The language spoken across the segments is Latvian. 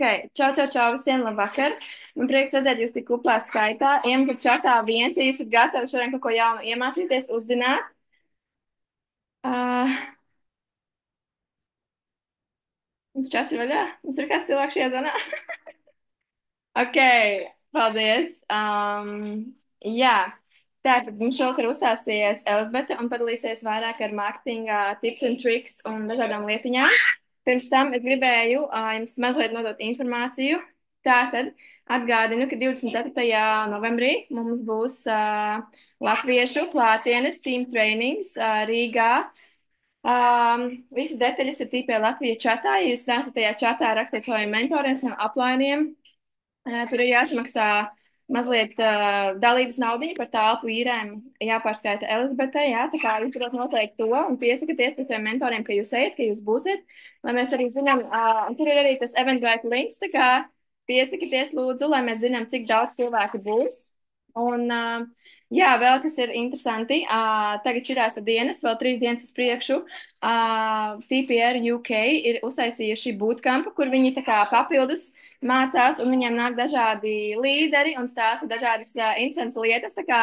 Ok, čau, čau, čau visiem, labvakar. Man prieks redzēt jūs tik kuplā skaitā. Ejam, ka čatā viens, ja esat gatavi šodien kaut ko jaunu iemācīties, uzzināt. Uh, Mums čats ir vaļā. Mums ir kāds cilvēks šajā zonā. Ok, paldies. Jā, tātad mums šovakar uzstāsies Elizabete un padalīsies vairāk ar mārketinga tips un triks un dažādām lietiņām. Pirms tam es gribēju jums mazliet nodot informāciju. Tātad atgādinu, ka 24. novembrī mums būs latviešu klātienes team trainings Rīgā. Visas detaļas ir tīpē Latvijas čatā. Ja jūs neesat tajā čatā, rakstiet saviem mentoriem, saviem aplainiem. Tur ir jāsamaksā mazliet dalības naudī par telpu īrēm, jāpārskaita Elizabetei, jā, tā kā izdarot noteikti to un piesakieties pie saviem mentoriem, ka jūs ejat, ka jūs būsiet, lai mēs arī zinām, un tur ir arī tas Eventbrite links, tā kā piesakieties lūdzu, lai mēs zinām, cik daudz cilvēku būs. Un, jā, vēl kas ir interesanti, tagad šķirās dienas, vēl 3 dienas uz priekšu. TPR UK ir uztaisījuši bootcampu, kur viņi tā kā papildus mācās, un viņiem nāk dažādi līderi un stāsta dažādas interesantas lietas. Tā kā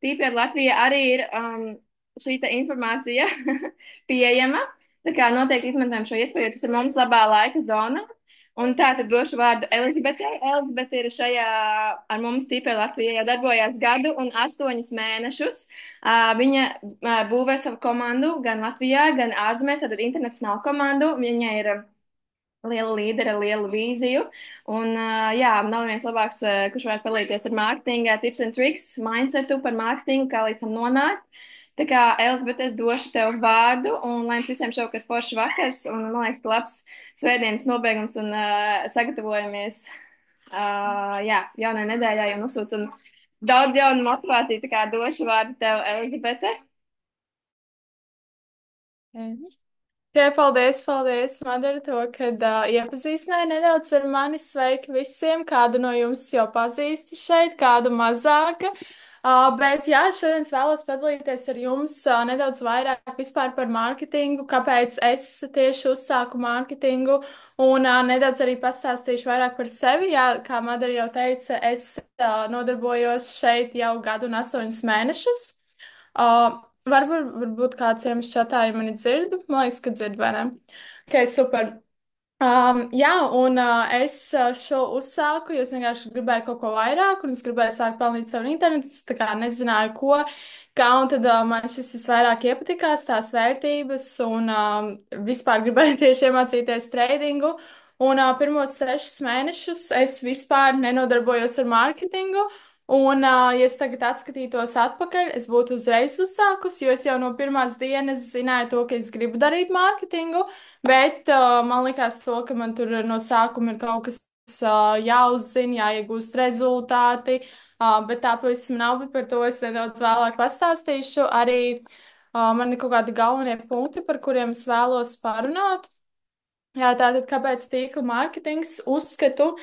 TPR Latvija arī ir šī informācija pieejama. Tā kā noteikti izmantojam šo iespēju, jo tas ir mums labā laika zona. Un tā tad došu vārdu Elizabetei. Elizabete ir šajā ar mums TPR Latvijā jau darbojās gadu un 8 mēnešus. Viņa būvē savu komandu gan Latvijā, gan ārzemēs, tad ir internacionālu komandu. Viņa ir liela līdera, lielu vīziju. Un, jā, nav viens labāks, kurš varētu palīdzēt ar mārketinga tips and tricks, mindsetu par mārketingu, kā līdz tam nonākt. Tā kā, Elizabete, es došu tev vārdu, un lai jums visiem šovakar foršs vakars, un man liekas, ka labs svētdienas nobeigums, un sagatavojamies, jā, jaunai nedēļai, un uzsūcam daudz jaunu motivāciju, tā kā došu vārdu tev, Elizabete. Jā, paldies, Madara, to, kad iepazīstināji nedaudz ar mani. Sveiki visiem, kādu no jums jau pazīsti šeit, kādu mazāk. Bet jā, šodien es vēlos padalīties ar jums nedaudz vairāk vispār par mārketingu, kāpēc es tieši uzsāku mārketingu, un nedaudz arī pastāstīšu vairāk par sevi. Jā, kā Madara jau teica, es nodarbojos šeit jau gadu un 8 mēnešus. Varbūt kāds jums čatā jau mani dzird. Man liekas, ka dzird, vai ne? Ok, super. Jā, un es šo uzsāku, jo es vienkārši gribēju kaut ko vairāk, un es gribēju sākt pelnīt savu internetu. Es tā kā nezināju, ko, kā, un tad man šis visvairāk iepatikās, tās vērtības, un vispār gribēju tieši iemācīties tradingu. Un pirmos 6 mēnešus es vispār nenodarbojos ar mārketingu. Un, ja es tagad atskatītos atpakaļ, es būtu uzreiz uzsākusi, jo es jau no pirmās dienas zināju to, ka es gribu darīt mārketingu. Bet man likās to, ka man tur no sākuma ir kaut kas jāuzzina, jāiegūst rezultāti, bet tā pavisam nav, bet par to es nedaudz vēlāk pastāstīšu. Arī man ir kaut kādi galvenie punkti, par kuriem es vēlos parunāt. Jā, tātad, kāpēc tīkla mārketings uzskatu?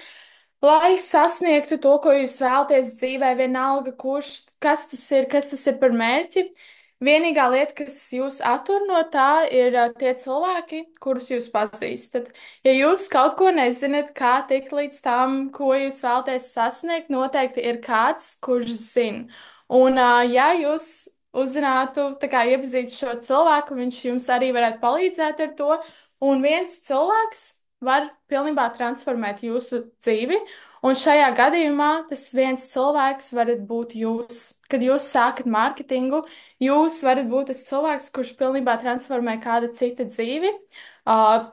Lai sasniegtu to, ko jūs vēlaties dzīvē, vienalga, kas tas ir par mērķi, vienīgā lieta, kas jūs attur no tā, ir tie cilvēki, kurus jūs pazīstat. Ja jūs kaut ko nezināt, kā tikt līdz tam, ko jūs vēlaties sasniegt, noteikti ir kāds, kurš zina. Un, ja jūs uzzinātu, tā kā iepazītu šo cilvēku, viņš jums arī varētu palīdzēt ar to, un viens cilvēks var pilnībā transformēt jūsu dzīvi. Un šajā gadījumā tas viens cilvēks varat būt jūs. Kad jūs sākat mārketingu, jūs varat būt tas cilvēks, kurš pilnībā transformē kāda cita dzīvi,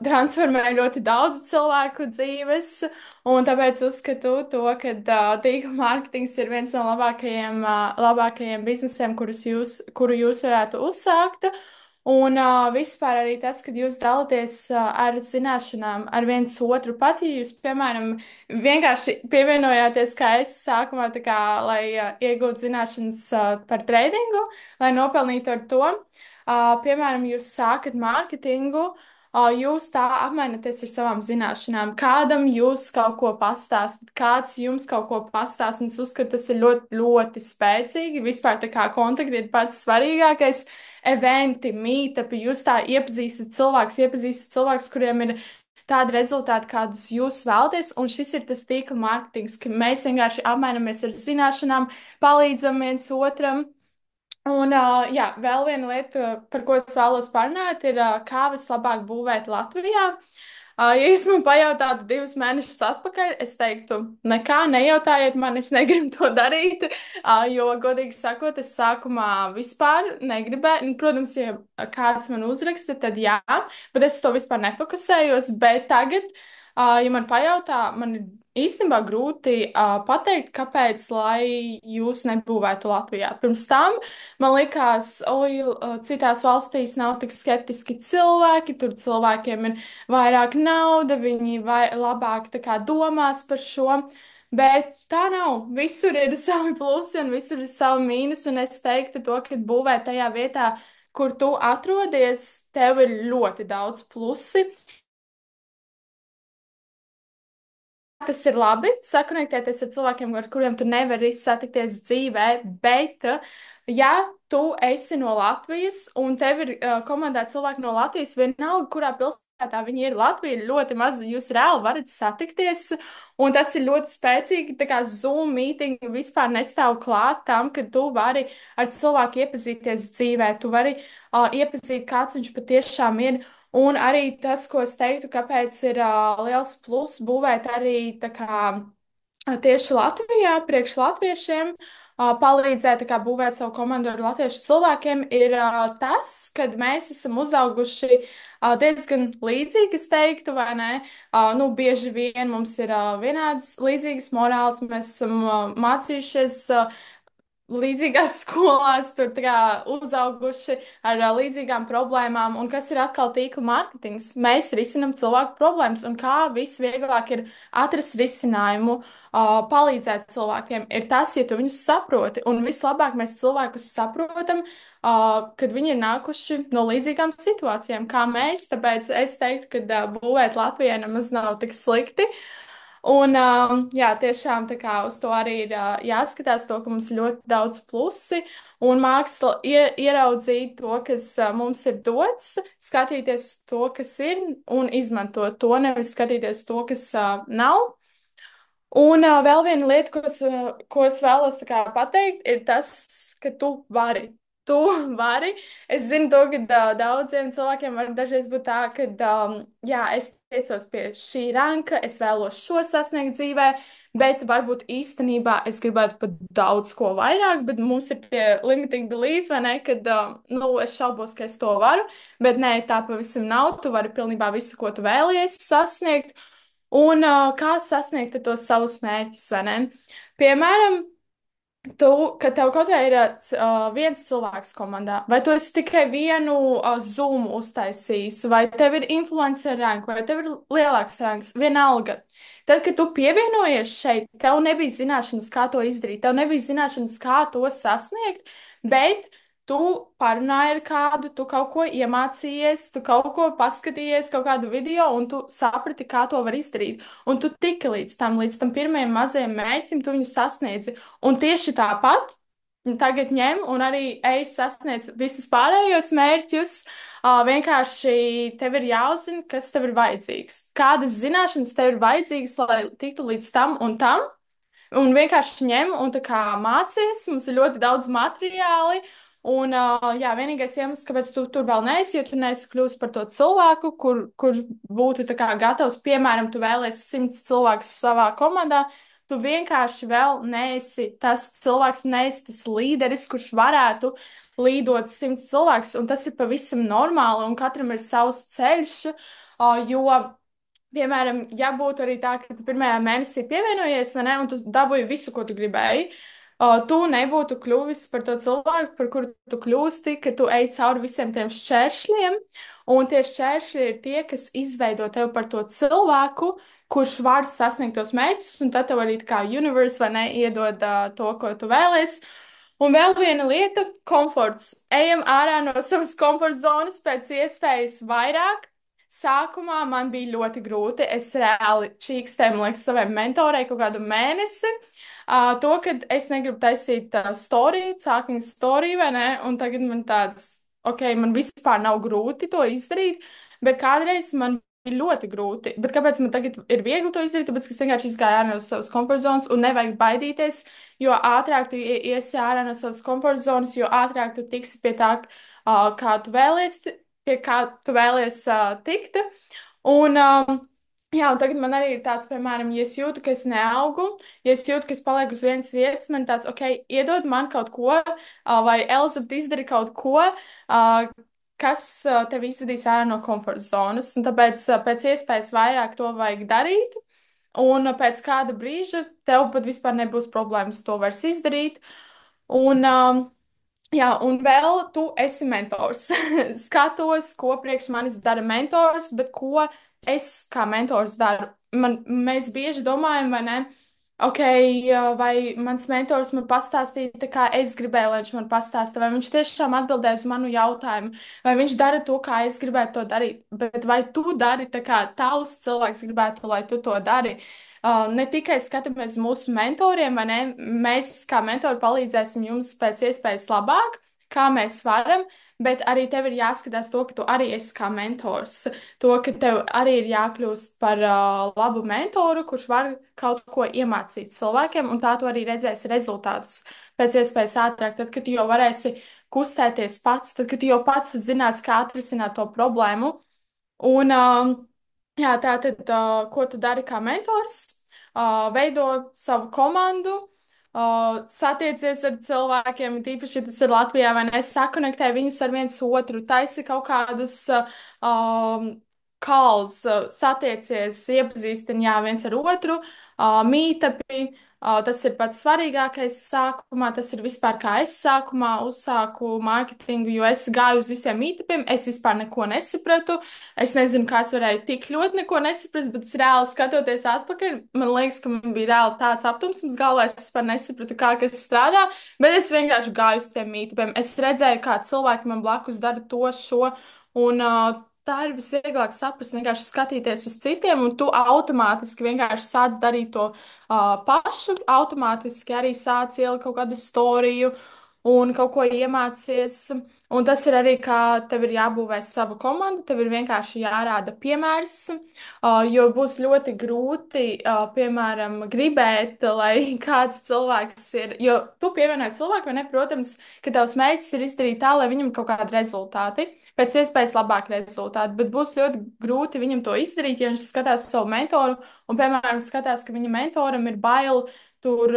transformē ļoti daudz cilvēku dzīves. Un tāpēc uzskatu to, ka tīkla mārketings ir viens no labākajiem biznesiem, kuru jūs varētu uzsākt. Un vispār arī tas, kad jūs dalāties ar zināšanām ar viens otru, pat ja jūs, piemēram, vienkārši pievienojāties, kā es sākumā, tā kā, lai iegūtu zināšanas par tradingu, lai nopelnītu ar to. Piemēram, jūs sākat mārketingu, jūs tā apmainaties ar savām zināšanām. Kādam jūs kaut ko pastāstat, kāds jums kaut ko pastāst, un es uzskatu, tas ir ļoti, ļoti spēcīgi. Vispār tā kā kontakti ir pats svarīgākais. Eventi, meetupi, jūs tā iepazīstat cilvēkus, kuriem ir tādi rezultāti, kādus jūs vēlaties. Un šis ir tas tīkla mārketings, ka mēs vienkārši apmainamies ar zināšanām, palīdzam viens otram. Un, jā, vēl viena lieta, par ko es vēlos parunāt, ir, kā vislabāk būvēt Latvijā. Ja jūs man pajautātu 2 mēnešus atpakaļ, es teiktu, nekā nejautājiet man, es negribu to darīt. Jo, godīgi sakot, es sākumā vispār negribēju. Nu, protams, ja kāds man uzraksta, tad jā, bet es uz to vispār nefokusējos. Bet tagad, ja man pajautā, man ir īstenībā grūti pateikt, kāpēc, lai jūs nebūvētu Latvijā. Pirms tam man likās, oi, citās valstīs nav tik skeptiski cilvēki, tur cilvēkiem ir vairāk nauda, viņi labāk tā kā domās par šo. Bet tā nav. Visur ir savi plusi un visur ir savi mīnus. Un es teiktu to, ka būvēt tajā vietā, kur tu atrodies, tev ir ļoti daudz plusi. Tas ir labi, sakonektēties ar cilvēkiem, ar kuriem tu nevari satikties dzīvē, bet, ja tu esi no Latvijas un tev ir komandā cilvēki no Latvijas, vienalga, kurā pilsētā viņi ir, Latvija ir ļoti maza, jūs reāli varat satikties, un tas ir ļoti spēcīgi, tā kā Zoom mītingi vispār nestāv klāt tam, ka tu vari ar cilvēku iepazīties dzīvē, tu vari iepazīt, kāds viņš patiešām ir. Un arī tas, ko es teiktu, kāpēc ir liels pluss būvēt arī tā kā tieši Latvijā, priekš latviešiem, palīdzēt tā kā būvēt savu komandu ar latviešu cilvēkiem, ir tas, kad mēs esam uzauguši diezgan līdzīgi, es teiktu, vai ne? Nu, bieži vien mums ir vienādas līdzīgas morāls, mēs esam mācījušies līdzīgās skolās, tur tā kā uzauguši ar līdzīgām problēmām. Un kas ir atkal tīkla mārketings? Mēs risinām cilvēku problēmas, un kā visvieglāk ir atrast risinājumu, palīdzēt cilvēkiem, ir tas, ja tu viņus saproti. Un vislabāk mēs cilvēkus saprotam, kad viņi ir nākuši no līdzīgām situācijām, kā mēs. Tāpēc es teiktu, ka būvēt Latvijai nemaz nav tik slikti. Un, jā, tiešām tā kā uz to arī ir jāskatās, to, ka mums ir ļoti daudz plusi un māksla ieraudzīt to, kas mums ir dots, skatīties to, kas ir un izmantot to, nevis skatīties to, kas nav. Un vēl viena lieta, ko es vēlos tā kā pateikt, ir tas, ka tu vari. Tu vari. Es zinu, to, ka daudziem cilvēkiem var dažreiz būt tā, ka, jā, es tiecos pie šī ranka, es vēlos šo sasniegt dzīvē, bet varbūt īstenībā es gribētu pat daudz ko vairāk, bet mums ir tie limiting beliefs, vai ne, kad, nu, es šaubos, ka es to varu, bet nē, tā pavisam nav. Tu vari pilnībā visu, ko tu vēlies sasniegt. Un kā sasniegt tos savus mērķus, vai ne? Piemēram, kad tev kaut vai ir viens cilvēks komandā, vai tu esi tikai vienu Zoom uztaisījis, vai tev ir influencer rank, vai tev ir lielāks ranks, vienalga. Tad, kad tu pievienojies šeit, tev nebija zināšanas, kā to izdarīt, tev nebija zināšanas, kā to sasniegt, bet tu parunāji ar kādu, tu kaut ko iemācījies, tu kaut ko paskatījies, kaut kādu video, un tu saprati, kā to var izdarīt. Un tu tiki līdz tam pirmajam mazajam mērķim, tu viņu sasniedzi. Un tieši tāpat tagad ņem un arī ej sasniedz visus pārējos mērķus. Vienkārši tev ir jāuzzina, kas tev ir vajadzīgs. Kādas zināšanas tev ir vajadzīgas, lai tiktu līdz tam un tam. Un vienkārši ņem un tā kā mācies. Mums ir ļoti daudz materiāli. Un, jā, vienīgais iemesls, kāpēc tu tur vēl neesi, jo tu neesi kļuvis par to cilvēku, kurš būtu tā kā gatavs, piemēram, tu vēlēsi 100 cilvēkus savā komandā. Tu vienkārši vēl neesi tas cilvēks, neesi tas līderis, kurš varētu līdot 100 cilvēkus, un tas ir pavisam normāli, un katram ir savs ceļš, jo, piemēram, ja būtu arī tā, ka tu pirmajā mēnesī pievienojies, vai ne, un tu dabūji visu, ko tu gribēji, tu nebūtu kļuvis par to cilvēku, par kuru tu kļūsti, ka tu ej cauri visiem tiem šķēršļiem, un tie šķēršļi ir tie, kas izveido tevi par to cilvēku, kurš var sasniegt tos mērķus, un tad tev arī tā kā universe vai ne iedod to, ko tu vēlies. Un vēl viena lieta - komforts. Ejam ārā no savas komforta zonas pēc iespējas vairāk. Sākumā man bija ļoti grūti. Es reāli čīkstēju, man liekas, savai mentorai kaut kādu mēnesi. To, kad es negribu taisīt storiju, sākuma storiju, vai ne? Un tagad man tāds, ok, man vispār nav grūti to izdarīt, bet kādreiz man ļoti grūti. Bet kāpēc man tagad ir viegli to izdarīt? Tāpēc, ka es vienkārši izgāju ārā no savas komforta zonas un nevajag baidīties. Jo ātrāk tu iesi ārā no savas komforta zonas, jo ātrāk tu tiksi pie tā, kā tu vēlies, pie kā tu vēlies tikt. Un, jā, un tagad man arī ir tāds, piemēram, ja es jūtu, ka es neaugu, ja es jūtu, ka es palieku uz vienas vietas, man ir tāds, ok, iedod man kaut ko, vai Elizabete izdara kaut ko, kas tev izvedīs ārā no komforta zonas. Un tāpēc pēc iespējas vairāk to vajag darīt. Un pēc kāda brīža tev pat vispār nebūs problēmas to vairs izdarīt. Un, jā, un vēl tu esi mentors. Skatos, ko priekš manis dara mentors, bet ko es kā mentors daru. Mēs bieži domājam, vai ne? Ok, vai mans mentors man pastāstīja, tā kā es gribēju, lai viņš man pastāsta, vai viņš tiešām atbildēja uz manu jautājumu, vai viņš dara to, kā es gribētu to darīt, bet vai tu dari tā, kā tavs cilvēks gribētu, lai tu to dari. Ne tikai skatāmies uz mūsu mentoriem, vai ne? Mēs kā mentori palīdzēsim jums pēc iespējas labāk, kā mēs varam, bet arī tev ir jāskatās to, ka tu arī esi kā mentors. To, ka tev arī ir jākļūst par labu mentoru, kurš var kaut ko iemācīt cilvēkiem, un tā tu arī redzēsi rezultātus pēc iespējas ātrāk. Tad, kad tu jau varēsi kustēties pats, tad, kad tu jau pats zināsi, kā atrisināt to problēmu. Un, jā, tā tad, ko tu dari kā mentors? Veido savu komandu, satiecies ar cilvēkiem, tīpaši, ja tas ir Latvijā, vai ne, sakonektē viņus ar viens otru, taisi kaut kādus calls, satiecies, iepazīstini, jā, viens ar otru, meetupi. Tas ir pats svarīgākais sākumā. Tas ir vispār kā es sākumā uzsāku mārketingu, jo es gāju uz visiem mītupiem. Es vispār neko nesapratu. Es nezinu, kā es varēju tik ļoti neko nesaprast, bet es reāli skatoties atpakaļ, man liekas, ka man bija reāli tāds aptumsums galvā. Es vispār nesapratu, kā kas strādā, bet es vienkārši gāju uz tiem mītupiem. Es redzēju, kā cilvēki man blakus dara to, šo. Un, tā ir visvieglāk saprast, vienkārši skatīties uz citiem, un tu automātiski vienkārši sāc darīt to pašu, automātiski arī sāc ielikt kaut kādu storiju un kaut ko iemācies. Un tas ir arī, kā tev ir jābūvē sava komanda, tev ir vienkārši jārāda piemērs, jo būs ļoti grūti, piemēram, gribēt, lai kāds cilvēks ir, jo tu pievienoji cilvēku, vai ne, protams, ka tavs mērķis ir izdarīt tā, lai viņam kaut kādi rezultāti, pēc iespējas labāk rezultāti, bet būs ļoti grūti viņam to izdarīt, ja viņš skatās uz savu mentoru un, piemēram, skatās, ka viņa mentoram ir bail tur,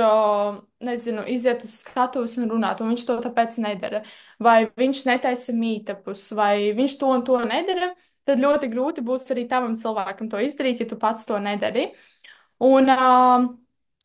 nezinu, iziet uz skatuves un runāt, un viņš to tāpēc nedara. Vai viņš netaisa mītapus, vai viņš to un to nedara, tad ļoti grūti būs arī tavam cilvēkam to izdarīt, ja tu pats to nedari. Un,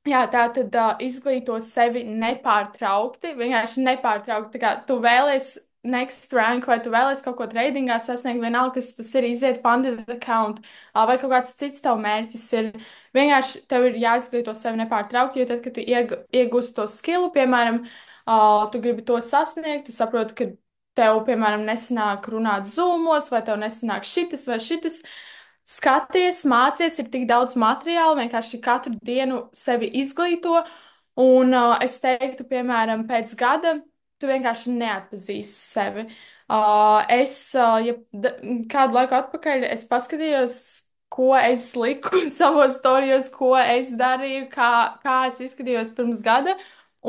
jā, tā tad izglīto sevi nepārtraukti, vienkārši nepārtraukti. Tā kā tu vēlies next rank, vai tu vēlies kaut ko tradingā sasniegt, vienalga, kas tas ir, iziet funded account, vai kaut kāds cits tavu mērķis ir. Vienkārši tev ir jāizglīto sevi nepārtraukti, jo tad, kad tu iegūsi to skillu, piemēram, tu gribi to sasniegt, tu saproti, ka tev, piemēram, nesanāk runāt zūmos, vai tev nesanāk šitas vai šitas. Skaties, mācies, ir tik daudz materiālu, vienkārši katru dienu sevi izglīto. Un es teiktu, piemēram, pēc gada tu vienkārši neatpazīsi sevi. Ja kādu laiku atpakaļ es paskatījos, ko es liku savos storijos, ko es darīju, kā es izskatījos pirms gada,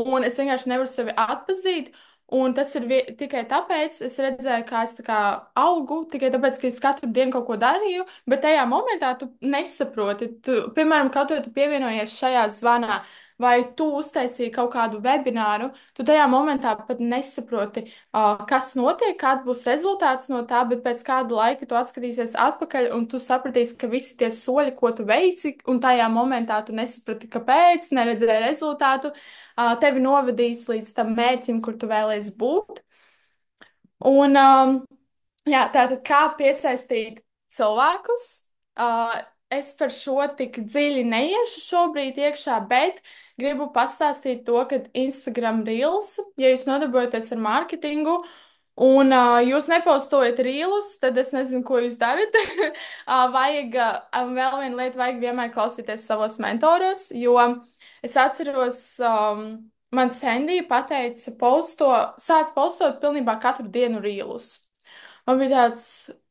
un es vienkārši nevaru sevi atpazīt. Un tas ir tikai tāpēc, es redzēju, kā es tā kā augu, tikai tāpēc, ka es katru dienu kaut ko darīju, bet tajā momentā tu nesaproti. Tu, piemēram, kaut ko tu pievienojies šajā zvanā, vai tu uztaisīji kaut kādu webināru, tu tajā momentā pat nesaproti, kas notiek, kāds būs rezultāts no tā, bet pēc kāda laika tu atskatīsies atpakaļ un tu sapratīsi, ka visi tie soļi, ko tu veici, un tajā momentā tu nesaprati, kāpēc, neredzēji rezultātu, tevi novadīs līdz tam mērķim, kur tu vēlēsies būt. Un, jā, tātad kā piesaistīt cilvēkus? Es par šo tik dziļi neiešu šobrīd iekšā, bet gribu pastāstīt to, ka Instagram Reels, ja jūs nodarbojaties ar mārketingu, un jūs nepostojat rīlus, tad es nezinu, ko jūs darat. Vajag, vēl viena lieta, vajag vienmēr klausīties savos mentoros, jo es atceros, man Sandy pateica, sāc postot pilnībā katru dienu rīlus. Man bija tāds,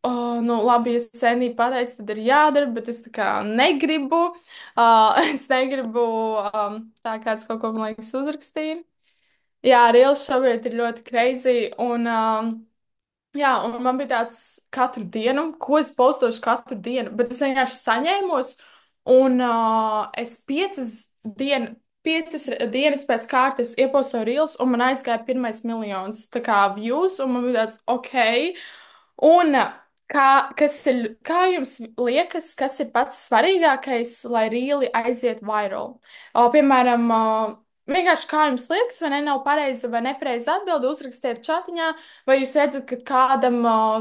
Nu, labi, ja Sēnī pateica, tad ir jādara, bet es tā kā negribu. Es negribu, tā kāds kaut ko, man liekas, uzrakstīja. Jā, Reels šobrīd ir ļoti crazy, un jā, un man bija tāds katru dienu, ko es postošu katru dienu, bet es vienkārši saņēmos, un es piecas dienas pēc kārtas iepostoju reels, un man aizgāja pirmais miljons, tā kā views, un man bija tāds, ok, un kā jums liekas, kas ir pats svarīgākais, lai rīli aiziet viral? Piemēram, vienkārši kā jums liekas, vai ne, nav pareiza vai nepareiza atbilde, uzrakstiet čatiņā. Vai jūs redzat, ka kādam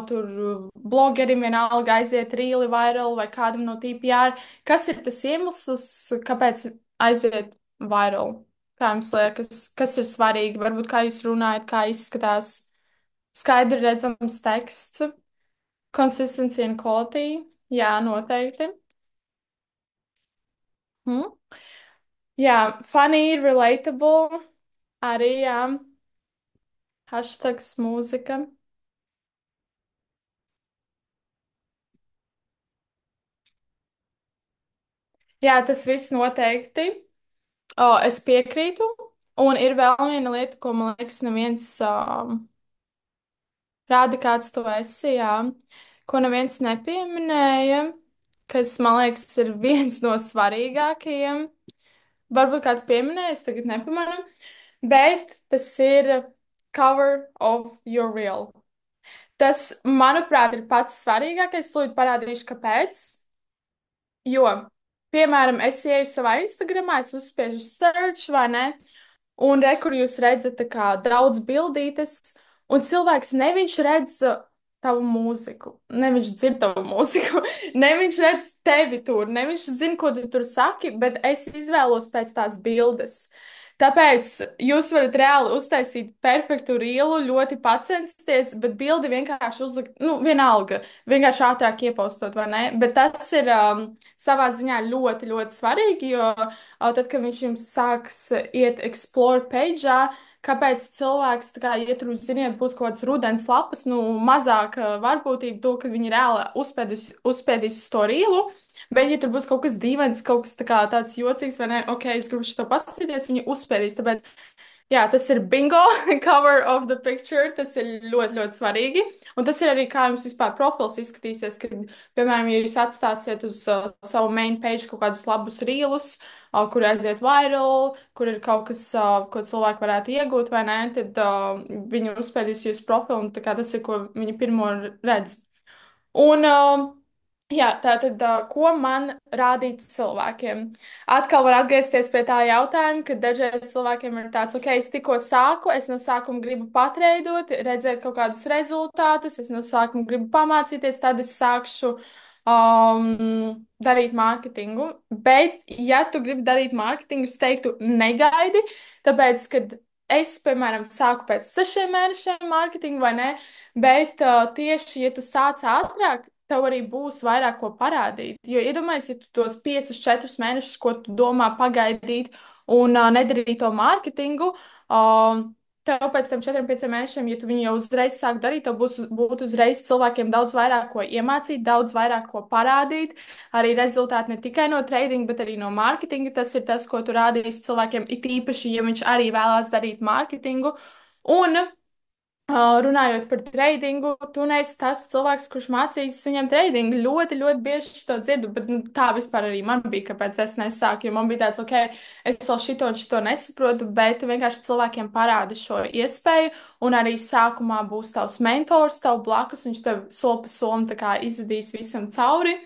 tur blogerim vienalga aiziet rīli viral vai kādam no TPR? Kas ir tas iemesls, kāpēc aiziet viral? Kā jums liekas, kas ir svarīgi? Varbūt kā jūs runājat, kā izskatās skaidri redzams teksts, consistency and quality. Jā, noteikti. Hmm? Jā, funny, relatable. Arī, jā. Hashtags mūzika. Jā, tas viss noteikti. Es piekrītu. Un ir vēl viena lieta, ko man liekas, neviens rāda, kāds tu esi, jā, ko neviens nepieminēja, kas man liekas ir viens no svarīgākajiem. Varbūt kāds pieminēja, es tagad nepamanu, bet tas ir cover of your reel. Tas, manuprāt, ir pats svarīgākais. Tūlīt parādīšu, kāpēc. Jo, piemēram, es ieju savā Instagramā, es uzspiežu search vai ne, un re, kur jūs redzat tā kā daudz bildītes, un cilvēks neviņš redz tavu mūziku, neviņš dzird tavu mūziku, neviņš redz tevi tur, neviņš zina, ko tu tur saki, bet es izvēlos pēc tās bildes. Tāpēc jūs varat reāli uztaisīt perfektu rīlu, ļoti pacensties, bet bildi vienkārši uzlikt, nu, vienalga, vienkārši ātrāk iepostot, vai ne? Bet tas ir savā ziņā ļoti, ļoti svarīgi, jo tad, kad viņš jums sāks iet explore page, kāpēc cilvēks, tā kā, ja tur, ziniet, būs kaut kāds rudens lapas, nu, mazāk varbūtība to, ka viņi reāli uzspēdīs uz to rīlu. Bet, ja tur būs kaut kas dīvains, kaut kas tāds jocīgs, vai ne, ok, es gribu šo paskatīties, viņi uzspēdīs. Tāpēc, jā, tas ir bingo, cover of the picture. Tas ir ļoti, ļoti svarīgi. Un tas ir arī, kā jums vispār profils izskatīsies, kad, piemēram, ja jūs atstāsiet uz savu main page kaut kādus labus rīlus, kur aiziet viral, kur ir kaut kas, ko cilvēki varētu iegūt, vai ne, tad viņi uzspēdīs jūsu profilu, un tā kā tas ir, ko viņi pirmo redz. Un, jā, tātad, ko man rādīt cilvēkiem? Atkal var atgriezties pie tā jautājuma, ka dažreiz cilvēkiem ir tāds, ok, es tikko sāku, es no sākuma gribu patreidot, redzēt kaut kādus rezultātus, es no sākuma gribu pamācīties, tad es sākšu darīt mārketingu. Bet, ja tu gribi darīt mārketingu, es teiktu, negaidi, tāpēc, kad es, piemēram, sāku pēc 6 mēnešiem mārketingu vai ne, bet tieši, ja tu sāc ātrāk, tev arī būs vairāk ko parādīt. Jo iedomājieties, ja tu tos 5, 4 mēnešus, ko tu domā pagaidīt un nedarīt to mārketingu, tev pēc tam 4, 5 mēnešiem, ja tu viņu jau uzreiz sāk darīt, tev būt uzreiz cilvēkiem daudz vairāk ko iemācīt, daudz vairāk ko parādīt. Arī rezultāti ne tikai no trading, bet arī no mārketinga. Tas ir tas, ko tu rādīsi cilvēkiem, it īpaši, ja viņš arī vēlās darīt mārketingu. Un runājot par tradingu, tu neesi tas cilvēks, kurš mācīs viņam tradingu. Ļoti, ļoti bieži to dzirdu, bet nu, tā vispār arī man bija, kāpēc es nesāku. Jo man bija tāds, ok, es vēl šito un šito nesaprotu, bet tu vienkārši cilvēkiem parādi šo iespēju. Un arī sākumā būs tavs mentors, tev blakus, viņš tev soli pa solim tā kā izvedīs visam cauri.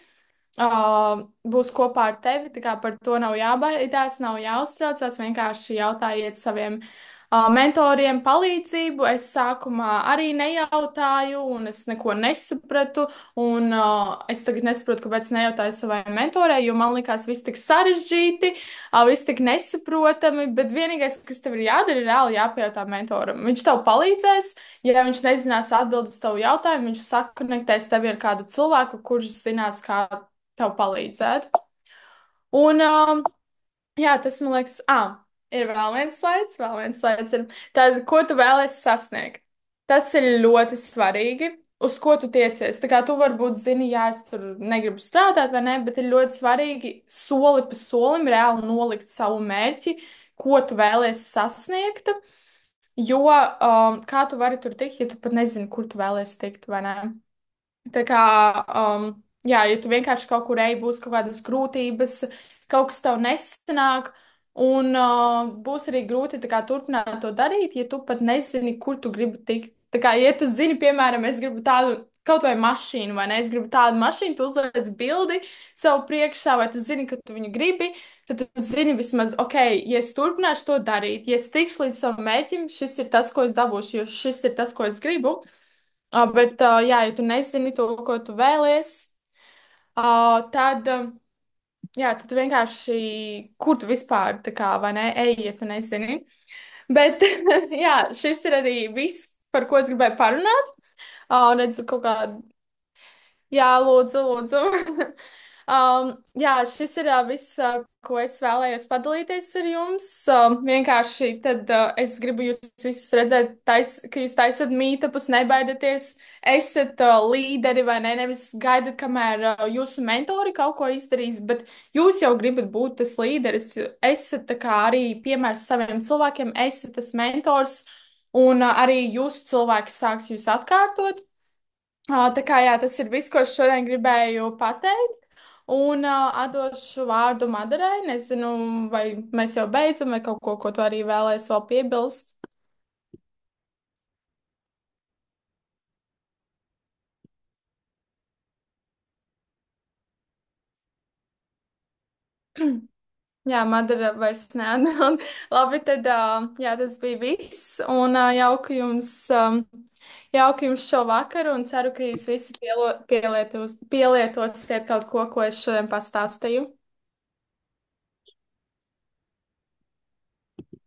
Būs kopā ar tevi, tā kā par to nav jābaidās, nav jāuztraucās, vienkārši jautājiet saviem mentoriem palīdzību. Es sākumā arī nejautāju, un es neko nesapratu, un es tagad nesaprotu, kāpēc nejautāju savai mentorai, jo man likās viss tik sarežģīti, viss tik nesaprotami, bet vienīgais, kas tev ir jādara, ir reāli jāpajautā mentoram. Viņš tev palīdzēs, ja viņš nezinās atbildēt uz tavu jautājumu, viņš sakonektēs tevi ar kādu cilvēku, kurš zinās, kā tev palīdzētu. Un, jā, tas man liekas, ir vēl viens slaids, vēl viens slaids ir. Tad, ko tu vēlēsi sasniegt? Tas ir ļoti svarīgi. uz ko tu tiecies. Tā kā tu varbūt zini, jā, es tur negribu strādāt, vai ne, bet ir ļoti svarīgi soli pa solim reāli nolikt savu mērķi, ko tu vēlēsi sasniegt. Jo kā tu vari tur tikt, ja tu pat nezini, kur tu vēlēsi tikt, vai ne? Tā kā, jā, ja tu vienkārši kaut kur ej, būs kaut kādas grūtības, kaut kas tev nesanāk, un būs arī grūti tā kā turpināt to darīt, ja tu pat nezini, kur tu gribi tikt. Tā kā, ja tu zini, piemēram, es gribu tādu kaut vai mašīnu, vai ne, es gribu tādu mašīnu, tu uzliec bildi sev priekšā, vai tu zini, ka tu viņu gribi, tad tu zini vismaz, ok, ja es turpināšu to darīt, ja es tikšu līdz savam mērķim, šis ir tas, ko es dabūšu, jo šis ir tas, ko es gribu. Bet, jā, ja tu nezini to, ko tu vēlies, tad, jā, tad tu vienkārši, kur tu vispār, tā kā, vai ne, ej, ja tu nezini. Bet, jā, šis ir arī viss, par ko es gribēju parunāt. Redzu kaut kādu. Jā, lūdzu, lūdzu. Jā, šis ir viss, ko es vēlējos padalīties ar jums. Vienkārši tad es gribu jūs visus redzēt, ka jūs taisat mītapus, nebaidieties, esat līderi vai ne, nevis gaidat, kamēr jūsu mentori kaut ko izdarīs, bet jūs jau gribat būt tas līderis. Esat tā kā arī piemērs saviem cilvēkiem, esat tas mentors, un arī jūsu cilvēki sāks jūs atkārtot. Tā kā jā, tas ir viss, ko es šodien gribēju pateikt. Un atdošu vārdu Madarai. Nezinu, vai mēs jau beidzam, vai kaut ko, ko tu arī vēlēsi vēl piebilst. Jā, Madara vairs neatbild. Labi, tad jā, tas bija viss. Un jauku jums šo vakaru un ceru, ka jūs visi pielietosiet kaut ko, ko es šodien pastāstīju.